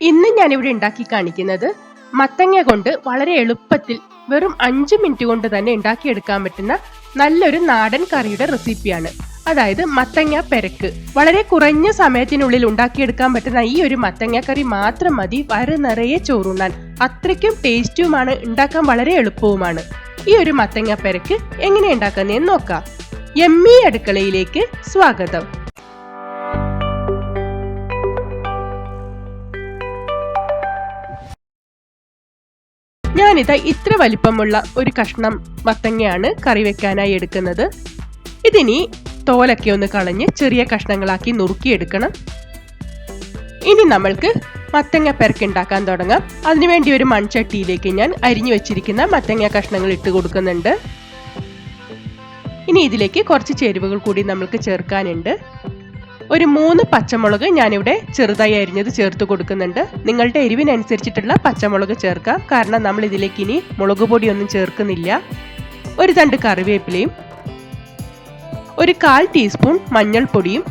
ഇന്ന് ഞാനിവിടെ ഉണ്ടാക്കി കാണിക്കുന്നത് മത്തങ്ങ കൊണ്ട് വളരെ എളുപ്പത്തിൽ വെറും 5 മിനിറ്റ് കൊണ്ട് തന്നെ ഉണ്ടാക്കിയെടുക്കാൻ പറ്റുന്ന നല്ലൊരു നാടൻ കറിയുടെ റെസിപ്പിയാണ്. അതായത് മത്തങ്ങ പെരക്ക്. വളരെ കുറഞ്ഞ സമയത്തിനുള്ളിൽ ഉണ്ടാക്കിയെടുക്കാൻ പറ്റുന്ന ഈ ഒരു മത്തങ്ങ കറി മാത്രം മതി വയറ് നിറയെ ചോറുണ്ണാൻ. അത്രയ്ക്കും ടേസ്റ്റുമാണ്, ഉണ്ടാക്കാൻ വളരെ എളുപ്പവുമാണ്. ഈ ഒരു മത്തങ്ങ പെരക്ക് എങ്ങനെ ഉണ്ടാക്കുന്നതെന്ന് നോക്കാം. യമ്മി അടുക്കളയിലേക്ക് സ്വാഗതം. ഞാനിതാ ഇത്ര വലിപ്പമുള്ള ഒരു കഷ്ണം മത്തങ്ങയാണ് കറി വെക്കാനായി എടുക്കുന്നത്. ഇതിനി തോലൊക്കെ ഒന്ന് കളഞ്ഞ് ചെറിയ കഷ്ണങ്ങളാക്കി നുറുക്കിയെടുക്കണം. ഇനി നമ്മൾക്ക് മത്തങ്ങ പെരക്കുണ്ടാക്കാൻ തുടങ്ങാം. അതിനുവേണ്ടി ഒരു മൺചട്ടിയിലേക്ക് ഞാൻ അരിഞ്ഞു വെച്ചിരിക്കുന്ന മത്തങ്ങ കഷ്ണങ്ങൾ ഇട്ട് കൊടുക്കുന്നുണ്ട്. ഇനി ഇതിലേക്ക് കുറച്ച് ചേരുവകൾ കൂടി നമ്മൾക്ക് ചേർക്കാനുണ്ട്. ഒരു 3 പച്ചമുളക് ഞാനിവിടെ ചെറുതായി അരിഞ്ഞത് ചേർത്ത് കൊടുക്കുന്നുണ്ട്. നിങ്ങളുടെ എരിവിനനുസരിച്ചിട്ടുള്ള പച്ചമുളക് ചേർക്കാം, കാരണം നമ്മൾ ഇതിലേക്ക് ഇനി മുളക് പൊടിയൊന്നും ചേർക്കുന്നില്ല. ഒരു തണ്ട് കറിവേപ്പിലയും ഒരു 1/4 ടീസ്പൂൺ മഞ്ഞൾപ്പൊടിയും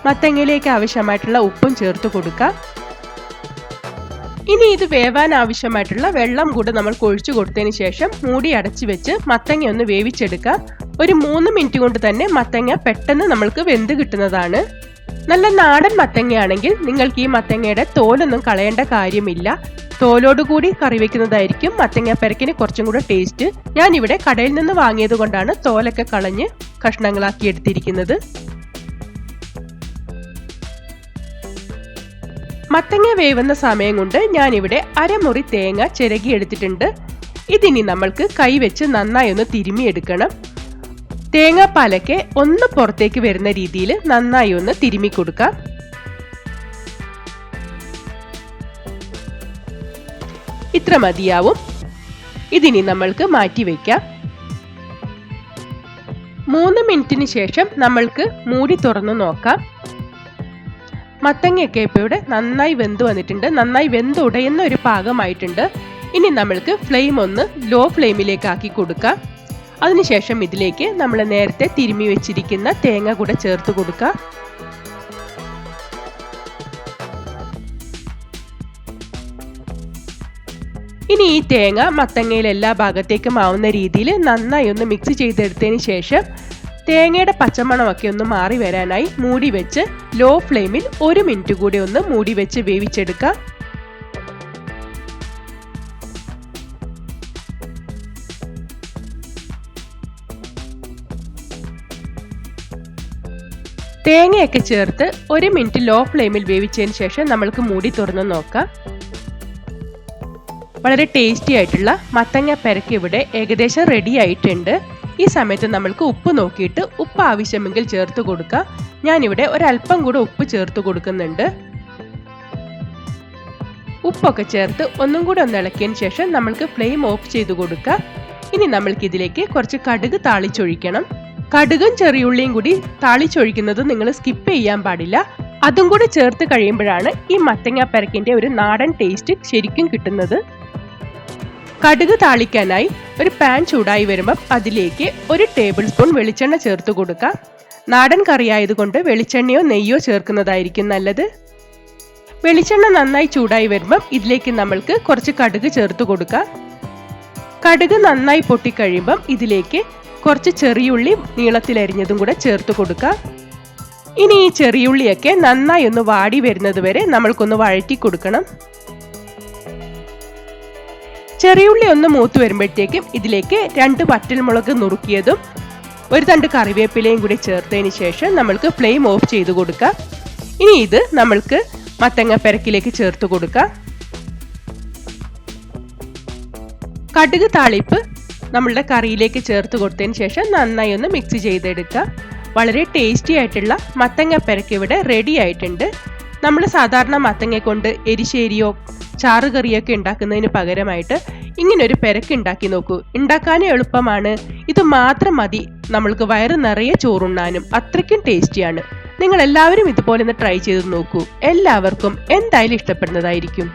മത്തങ്ങയിലേക്ക് ആവശ്യമായിട്ടുള്ള ഉപ്പും ചേർത്ത് കൊടുക്കാം. ഇനി ഇത് വേവാൻ ആവശ്യമായിട്ടുള്ള വെള്ളം കൂടെ നമ്മൾ ഒഴിച്ചു കൊടുത്തതിന് ശേഷം മൂടി അടച്ചു വെച്ച് മത്തങ്ങ ഒന്ന് വേവിച്ചെടുക്കാം. ഒരു 3 മിനിറ്റ് കൊണ്ട് തന്നെ മത്തങ്ങ പെട്ടെന്ന് നമ്മൾക്ക് വെന്ത് കിട്ടുന്നതാണ്. നല്ല നാടൻ മത്തങ്ങയാണെങ്കിൽ നിങ്ങൾക്ക് ഈ മത്തങ്ങയുടെ തോലൊന്നും കളയേണ്ട കാര്യമില്ല. തോലോടുകൂടി കറി വെക്കുന്നതായിരിക്കും മത്തങ്ങ പെരക്കിന് കുറച്ചും കൂടെ ടേസ്റ്റ്. ഞാനിവിടെ കടയിൽ നിന്ന് വാങ്ങിയത് കൊണ്ടാണ് തോലൊക്കെ കളഞ്ഞ് കഷ്ണങ്ങളാക്കി എടുത്തിരിക്കുന്നത്. മത്തങ്ങ വേവുന്ന സമയം കൊണ്ട് ഞാനിവിടെ അരമുറി തേങ്ങ ചിരകി എടുത്തിട്ടുണ്ട്. ഇതിനി നമ്മൾക്ക് കൈവച്ച് നന്നായി ഒന്ന് തിരുമിയെടുക്കണം. തേങ്ങാപ്പാലൊക്കെ ഒന്ന് പുറത്തേക്ക് വരുന്ന രീതിയിൽ നന്നായി ഒന്ന് തിരുമി കൊടുക്കാം. ഇത്ര മതിയാവും. ഇതിനി നമ്മൾക്ക് മാറ്റി വയ്ക്കാം. 3 മിനിറ്റിന് ശേഷം നമ്മൾക്ക് മൂടി തുറന്നു നോക്കാം. മത്തങ്ങയൊക്കെ ഇപ്പോൾ ഇവിടെ നന്നായി വെന്ത് വന്നിട്ടുണ്ട്. നന്നായി വെന്ത് ഉടയുന്ന ഒരു പാകമായിട്ടുണ്ട്. ഇനി നമ്മൾക്ക് ഫ്ലെയിം ഒന്ന് ലോ ഫ്ലെയിമിലേക്ക് ആക്കി കൊടുക്കാം. അതിനുശേഷം ഇതിലേക്ക് നമ്മൾ നേരത്തെ തിരുമ്മി വെച്ചിരിക്കുന്ന തേങ്ങ കൂടെ ചേർത്ത് കൊടുക്കാം. ഇനി ഈ തേങ്ങ മത്തങ്ങയിൽ എല്ലാ ഭാഗത്തേക്കും ആവുന്ന രീതിയിൽ നന്നായി ഒന്ന് മിക്സ് ചെയ്തെടുത്തതിന് ശേഷം തേങ്ങയുടെ പച്ചമണമൊക്കെ ഒന്ന് മാറി വരാനായി മൂടി വെച്ച് ലോ ഫ്ലെയിമിൽ 1 മിനിറ്റ് കൂടി ഒന്ന് മൂടി വെച്ച് വേവിച്ചെടുക്കാം. തേങ്ങയൊക്കെ ചേർത്ത് 1 മിനിറ്റ് ലോ ഫ്ലെയിമിൽ വേവിച്ചതിന് ശേഷം നമ്മൾക്ക് മൂടി തുറന്ന് നോക്കാം. വളരെ ടേസ്റ്റി ആയിട്ടുള്ള മത്തങ്ങ പെരക്ക് ഇവിടെ ഏകദേശം റെഡി ആയിട്ടുണ്ട്. ഈ സമയത്ത് നമ്മൾക്ക് ഉപ്പ് നോക്കിയിട്ട് ഉപ്പ് ആവശ്യമെങ്കിൽ ചേർത്ത് കൊടുക്കാം. ഞാനിവിടെ ഒരല്പം കൂടെ ഉപ്പ് ചേർത്ത് കൊടുക്കുന്നുണ്ട്. ഉപ്പൊക്കെ ചേർത്ത് ഒന്നും കൂടെ ഒന്ന് ഇളക്കിയതിന് ശേഷം നമ്മൾക്ക് ഫ്ലെയിം ഓഫ് ചെയ്ത് കൊടുക്കാം. ഇനി നമ്മൾക്ക് ഇതിലേക്ക് കുറച്ച് കടുക് താളിച്ചൊഴിക്കണം. കടുകും ചെറിയുള്ളിയും കൂടി താളിച്ചൊഴിക്കുന്നത് നിങ്ങൾ സ്കിപ്പ് ചെയ്യാൻ പാടില്ല. അതും കൂടി ചേർത്ത് കഴിയുമ്പോഴാണ് ഈ മത്തങ്ങ പെരക്കിന്റെ ഒരു നാടൻ ടേസ്റ്റ് ശരിക്കും കിട്ടുന്നത്. കടുക് താളിക്കാനായി ഒരു പാൻ ചൂടായി വരുമ്പോൾ അതിലേക്ക് 1 ടേബിൾ സ്പൂൺ വെളിച്ചെണ്ണ ചേർത്ത് കൊടുക്കാം. നാടൻ കറി ആയതുകൊണ്ട് വെളിച്ചെണ്ണയോ നെയ്യോ ചേർക്കുന്നതായിരിക്കും നല്ലത്. വെളിച്ചെണ്ണ നന്നായി ചൂടായി വരുമ്പോൾ ഇതിലേക്ക് നമ്മൾക്ക് കുറച്ച് കടുക് ചേർത്ത് കൊടുക്കാം. കടുക് നന്നായി പൊട്ടിക്കഴിയുമ്പം ഇതിലേക്ക് കുറച്ച് ചെറിയുള്ളി നീളത്തിലരിഞ്ഞതും കൂടെ ചേർത്ത് കൊടുക്കാം. ഇനി ഈ ചെറിയുള്ളിയൊക്കെ നന്നായി ഒന്ന് വാടി വരുന്നത് വരെ നമ്മൾക്കൊന്ന് വഴറ്റി കൊടുക്കണം. ചെറിയുള്ളി ഒന്ന് മൂത്ത് വരുമ്പോഴത്തേക്കും ഇതിലേക്ക് 2 വറ്റൽമുളക് നുറുക്കിയതും 1 തണ്ട് കറിവേപ്പിലയും കൂടി ചേർത്തതിന് ശേഷം നമ്മൾക്ക് ഫ്ലെയിം ഓഫ് ചെയ്ത് കൊടുക്കാം. ഇനി ഇത് നമ്മൾക്ക് മത്തങ്ങ പെരക്കിലേക്ക് ചേർത്ത് കൊടുക്കാം. കടുക് താളിപ്പ് നമ്മളുടെ കറിയിലേക്ക് ചേർത്ത് കൊടുത്തതിന് ശേഷം നന്നായി ഒന്ന് മിക്സ് ചെയ്തെടുക്കാം. വളരെ ടേസ്റ്റി ആയിട്ടുള്ള മത്തങ്ങ പെരക്ക് ഇവിടെ റെഡി ആയിട്ടുണ്ട്. നമ്മൾ സാധാരണ മത്തങ്ങ കൊണ്ട് എരിശ്ശേരിയോ ചാറുകറിയൊക്കെ ഉണ്ടാക്കുന്നതിന് പകരമായിട്ട് ഇങ്ങനൊരു പെരക്ക് ഉണ്ടാക്കി നോക്കൂ. ഉണ്ടാക്കാനും എളുപ്പമാണ്. ഇത് മാത്രം മതി നമ്മൾക്ക് വയറ് നിറയെ ചോറുണ്ണാനും. അത്രയ്ക്കും ടേസ്റ്റിയാണ്. നിങ്ങൾ എല്ലാവരും ഇതുപോലെ ഒന്ന് ട്രൈ ചെയ്ത് നോക്കൂ. എല്ലാവർക്കും എന്തായാലും ഇഷ്ടപ്പെടുന്നതായിരിക്കും.